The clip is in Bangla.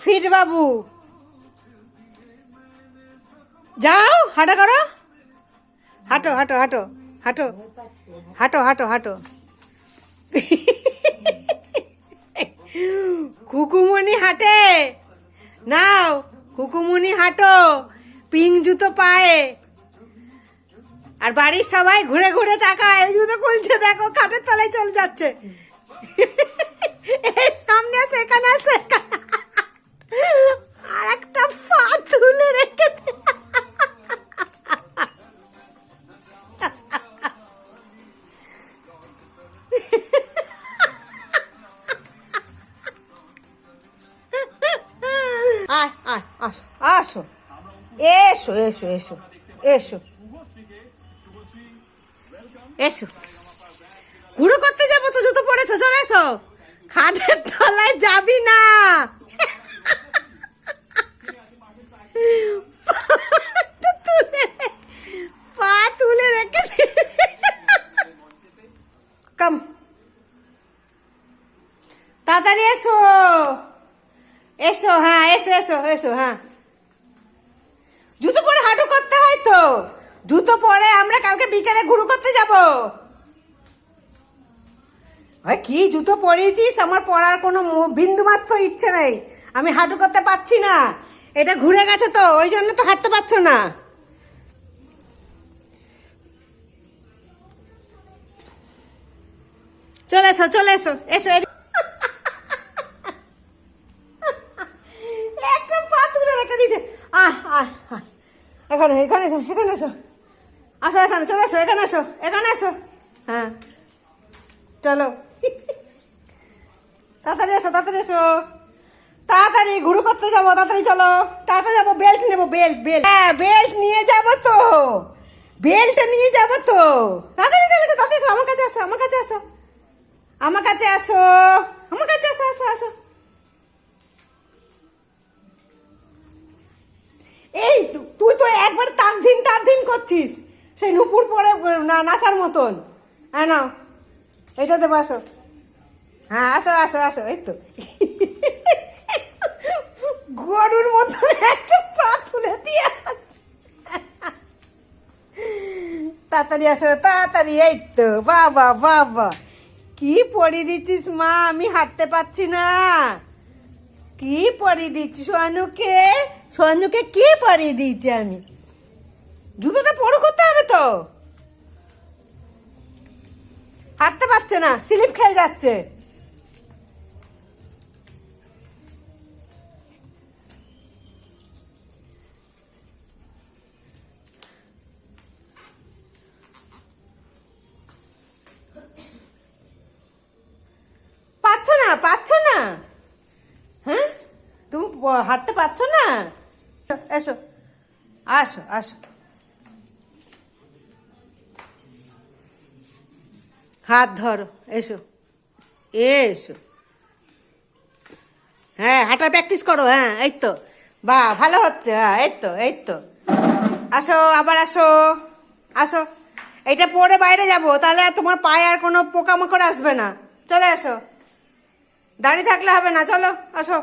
ফিট বাবু। যাও হাঁটা করো, হাঁটো হাঁটো হাঁটো হাঁটো হাঁটো হাঁটো হাঁটো। কুকুমনি হাঁটে, নাও কুকুমনি হাঁটো, পিঙ্ক জুতো পায়ে। আর বাড়ির সবাই ঘুরে ঘুরে তাকায়, এই জুতো খুলছে দেখো, খাটের তলায় চলে যাচ্ছে। এই সামনে আছে, এখানে আছে, আর একটা পা তুলে রেখে আয় আয় আসো আসো, এসো এসো এসো এসো এসো। ঘুরো করতে যাবো তো, জুতো পরেছো, চলে এসো। খাটের তলায় যাবি না, পা তুলে রেখে কাম, তাড়াতাড়ি এসো এসো, হ্যাঁ এসো এসো এসো। হ্যাঁ, জুতো পরে হাঁটু করতে হয় তো, জুতো পরে আমরা কালকে বিকেলে ঘুরু করতে যাব। কি জুতো পরেছিস, আমার পরার কোনো বিন্দু মাত্র ইচ্ছে নেই, আমি হাঁটু করতে পারছি না, এটা ঘুরে গেছে তো, ওই জন্য তো হাঁটতে পারছো না। চলে এসো চলে এসো এসো। একটা পা তুলে রেখে দিয়েছে। আহ আহ আহ, এখানে এখানে এসো, এখানে এসো, আসো এখানে, চলে এসো, এখানে এসো, এখানে এসো। হ্যাঁ চলো, তাড়াতাড়ি এসো, তাড়াতাড়ি এসো, তাড়াতাড়ি ঘুরু করতে যাবো, তাড়াতাড়ি চলো, টাটা যাবো, বেল্ট নেবো, বেল্ট বেল্ট, হ্যাঁ বেল্ট নিয়ে যাবো তো, বেল্ট নিয়ে যাবো তো, তাড়াতাড়ি চলে এসো, তাড়াতাড়ি এসো, আমার কাছে আসো, আমার কাছে আসো, আমার কাছে আসো, আমার কাছে আসো, আসো আসো। এই তুই তো একবার তার দিন করছিস, সেই নুপুর পরে নাচার মতন। হ্যাঁ নাও, এইটা দেবো, আসো, হ্যাঁ আসো আসো আসো, এই তো গরুর মতন একটা পা তুলে দিয়ে, তাড়াতাড়ি আসো তাড়াতাড়ি, এই তো, বাবা বাবা, কি পরিয়ে দিচ্ছিস মা, আমি হাঁটতে পারছি না। কি পরিয়ে দিচ্ছি সোয়ানুকে, সোয়ানুকে কি পরিয়ে দিয়েছি আমি, জুতোটা পরো করতে হবে তো, হাঁটতে পারছে না, স্লিপ খেয়ে যাচ্ছে। পাচ্ছ না, পাচ্ছ না, হ্যাঁ তুমি হাঁটতে পারছো না, এসো আসো আসো, হাত ধরো, এসো এসো, হ্যাঁ হাঁটার প্র্যাকটিস করো, হ্যাঁ এই তো, বাহ ভালো হচ্ছে, হ্যাঁ এই তো এই তো, আসো আবার আসো, আসো, এইটা পরে বাইরে যাবো, তাহলে আর তোমার পায়ে আর কোনো পোকামাকড় আসবে না, চলে আসো, দাঁড়িয়ে থাকলে হবে না, চলো আসো।